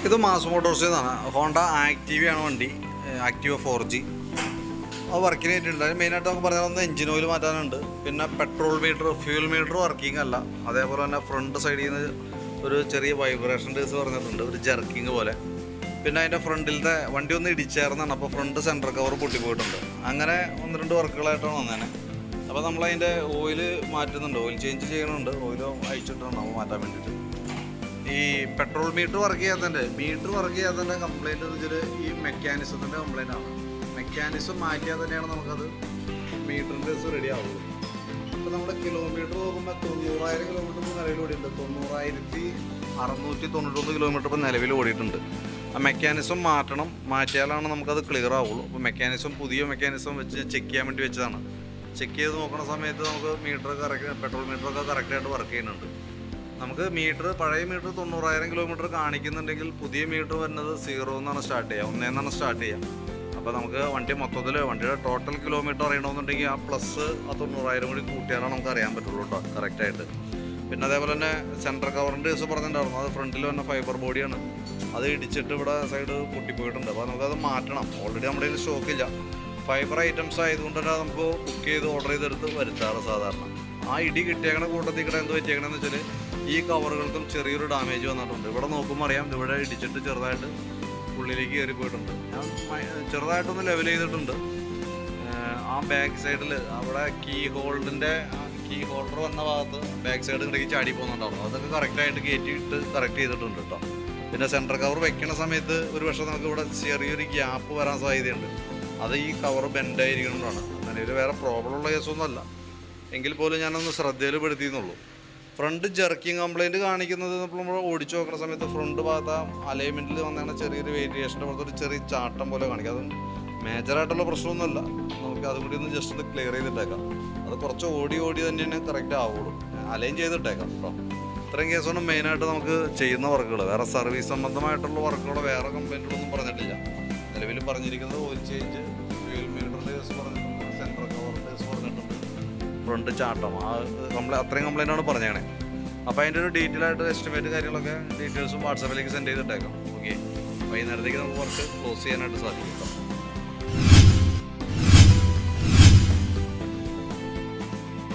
ഇത് മാസ് മോട്ടോഴ്സിൽ നിന്നാണ്. ഹോണ്ട ആക്റ്റീവയാണ് വണ്ടി, ആക്റ്റീവ 4G. അത് വർക്കിന് ആയിട്ടുണ്ടായിരുന്നു. മെയിനായിട്ട് നമുക്ക് പറഞ്ഞാൽ ഒന്ന് എഞ്ചിൻ ഓയിൽ മാറ്റാനുണ്ട്. പിന്നെ petrol meter, fuel meter working അല്ല. അതേപോലെ തന്നെ ഫ്രണ്ട് സൈഡിൽ നിന്ന് ഒരു ചെറിയ വൈബ്രേഷൻ ഡേസ് പറഞ്ഞിട്ടുണ്ട്, ഒരു ജർക്കിങ് പോലെ. പിന്നെ അതിൻ്റെ ഫ്രണ്ടിലത്തെ വണ്ടി ഒന്ന് ഇടിച്ചേർന്നാണ്, അപ്പോൾ ഫ്രണ്ട് സെൻറ്റർ കവർ പൊട്ടിപ്പോയിട്ടുണ്ട്. അങ്ങനെ 1-2 വർക്കുകളായിട്ടാണ് വന്നേനെ. അപ്പോൾ നമ്മളതിൻ്റെ ഓയിൽ മാറ്റുന്നുണ്ട്, ഓയിൽ ചേഞ്ച് ചെയ്യണമുണ്ട്. ഓയിൽ അയച്ചിട്ടുണ്ടാവും മാറ്റാൻ വേണ്ടിയിട്ട്. ഈ പെട്രോൾ മീറ്റർ വർക്ക് ചെയ്യാത്തതിൻ്റെ കംപ്ലയിൻ്റ് എന്ന് വെച്ചാൽ ഈ മെക്കാനിസത്തിൻ്റെ കംപ്ലയിൻ്റ് ആണ്. മെക്കാനിസം മാറ്റിയാൽ തന്നെയാണ് നമുക്കത് മീറ്ററിൻ്റെ റെഡി ആവുള്ളൂ. ഇപ്പോൾ നമ്മുടെ കിലോമീറ്റർ നോക്കുമ്പോൾ 90,000 കിലോമീറ്റർ ഇപ്പോൾ നിലവിൽ ഓടിയിട്ടുണ്ട്. 90,691 കിലോമീറ്റർ ഇപ്പോൾ നിലവിൽ ഓടിയിട്ടുണ്ട്. ആ മെക്കാനിസം മാറ്റിയാലാണ് നമുക്കത് ക്ലിയർ ആവുള്ളൂ. അപ്പോൾ പുതിയ മെക്കാനിസം വെച്ച് ചെക്ക് ചെയ്യാൻ വേണ്ടി വെച്ചതാണ്. ചെക്ക് ചെയ്ത് നോക്കുന്ന സമയത്ത് നമുക്ക് പെട്രോൾ മീറ്ററൊക്കെ കറക്റ്റായിട്ട് വർക്ക് ചെയ്യുന്നുണ്ട്. നമുക്ക് പഴയ മീറ്റർ 90,000 കിലോമീറ്റർ കാണിക്കുന്നുണ്ടെങ്കിൽ പുതിയ മീറ്റർ വരുന്നത് 0 എന്നാണ് സ്റ്റാർട്ട് ചെയ്യുക, 1 എന്നാണ് സ്റ്റാർട്ട് ചെയ്യുക. അപ്പോൾ നമുക്ക് വണ്ടിയുടെ ടോട്ടൽ കിലോമീറ്റർ അറിയണമെന്നുണ്ടെങ്കിൽ ആ പ്ലസ് ആ 90,000 കൂടി കൂട്ടിയാലാണ് നമുക്ക് അറിയാൻ പറ്റുള്ളൂ കേട്ടോ കറക്റ്റായിട്ട്. പിന്നെ അതേപോലെ തന്നെ സെൻട്രൽ കവറിൻ്റെ കേസ് പറഞ്ഞിട്ടുണ്ടായിരുന്നു. അത് ഫ്രണ്ടിൽ വന്ന ഫൈബർ ബോഡിയാണ്, അത് ഇടിച്ചിട്ട് ഇവിടെ സൈഡ് പൊട്ടിപ്പോയിട്ടുണ്ട്. അപ്പോൾ നമുക്കത് മാറ്റണം. ഓൾറെഡി നമ്മുടെ കയ്യിൽ സ്റ്റോക്കില്ല. ഫൈബർ ഐറ്റംസ് ആയതുകൊണ്ട് തന്നെ നമുക്ക് ബുക്ക് ചെയ്ത് ഓർഡർ ചെയ്തെടുത്ത് വരുത്താറ് സാധാരണ. ആ ഇടി കിട്ടിയേക്കണ കൂട്ടത്തിൽ കൂടെ എന്ത് പറ്റിയേക്കണമെന്ന് വെച്ചാൽ ഈ കവറുകൾക്കും ചെറിയൊരു ഡാമേജ് വന്നിട്ടുണ്ട്. ഇവിടെ നോക്കുമ്പോൾ അറിയാം, ഇവിടെ ഇടിച്ചിട്ട് ചെറുതായിട്ട് ഉള്ളിലേക്ക് കയറി പോയിട്ടുണ്ട്. ഞാൻ ചെറുതായിട്ടൊന്ന് ലെവൽ ചെയ്തിട്ടുണ്ട്. ആ ബാക്ക് സൈഡിൽ അവിടെ കീ ഹോൾഡർ വന്ന ഭാഗത്ത് ബാക്ക് സൈഡ് ഇടയ്ക്ക് ചാടി പോകുന്നുണ്ടായിരുന്നു. അതൊക്കെ കറക്റ്റായിട്ട് കയറ്റിയിട്ട് കറക്റ്റ് ചെയ്തിട്ടുണ്ട് കേട്ടോ. പിന്നെ സെൻറ്റർ കവർ വെക്കുന്ന സമയത്ത് ഒരു പക്ഷേ നമുക്ക് ഇവിടെ ചെറിയൊരു ഗ്യാപ്പ് വരാൻ സാധ്യതയുണ്ട്. അത് ഈ കവർ ബെൻഡായിരിക്കണമെന്നാണ്. നിലവിൽ വേറെ പ്രോബ്ലം ഉള്ള കേസൊന്നുമല്ല, എങ്കിൽ പോലും ഞാനൊന്ന് ശ്രദ്ധയിൽ പെടുത്തിയെന്നുള്ളൂ. ഫ്രണ്ട് ജർക്കിങ് കംപ്ലയിൻറ്റ് കാണിക്കുന്നത് നമ്മൾ ഓടിച്ചു നോക്കുന്ന സമയത്ത് ഫ്രണ്ട് ഭാഗത്ത് അലൈൻമെൻറ്റിൽ വന്നതാണ് ചെറിയൊരു വേരിയേഷൻ്റെ പുറത്തൊരു ചെറിയ ചാട്ടം പോലെ കാണിക്കും. അത് മേജറായിട്ടുള്ള പ്രശ്നമൊന്നുമല്ല. നമുക്ക് അതും കൂടി ഒന്ന് ജസ്റ്റ് ഒന്ന് ക്ലിയർ ചെയ്തിട്ടേക്കാം. അത് കുറച്ച് ഓടി തന്നെയാണ് കറക്റ്റ് ആവുള്ളൂ. അലൈൻ ചെയ്തിട്ടേക്കാം കേട്ടോ. ഇത്രയും കേസാണ് മെയിനായിട്ട് നമുക്ക് ചെയ്യുന്ന വർക്കുകൾ. വേറെ സർവീസ് സംബന്ധമായിട്ടുള്ള വർക്കുകൾ വേറെ കംപ്ലയിൻറ്റുകളൊന്നും പറഞ്ഞിട്ടില്ല. നിലവിൽ പറഞ്ഞിരിക്കുന്നത് ഓയിൽ ചേഞ്ച്, ഫ്യൂൽ മീറ്ററിൻ്റെ കേസ് പറഞ്ഞിട്ടുണ്ട്, സെൻട്രൽ കവറിൻ്റെ കേസ് പറഞ്ഞിട്ടുണ്ട്, ഫ്രണ്ട് ചാട്ടം, അത്രയും കംപ്ലയിൻ്റാണ് പറഞ്ഞേക്കണേ. അപ്പോൾ അതിൻ്റെ ഒരു ഡീറ്റെയിൽ ആയിട്ട് എസ്റ്റിമേറ്റ് കാര്യങ്ങളൊക്കെ ഡീറ്റെയിൽസും വാട്സാപ്പിലേക്ക് സെൻഡ് ചെയ്തിട്ടേക്കാം. ഓക്കെ, വൈകുന്നേരത്തേക്ക് നമുക്ക് വർക്ക് ക്ലോസ് ചെയ്യാനായിട്ട് സാധിക്കും കേട്ടോ.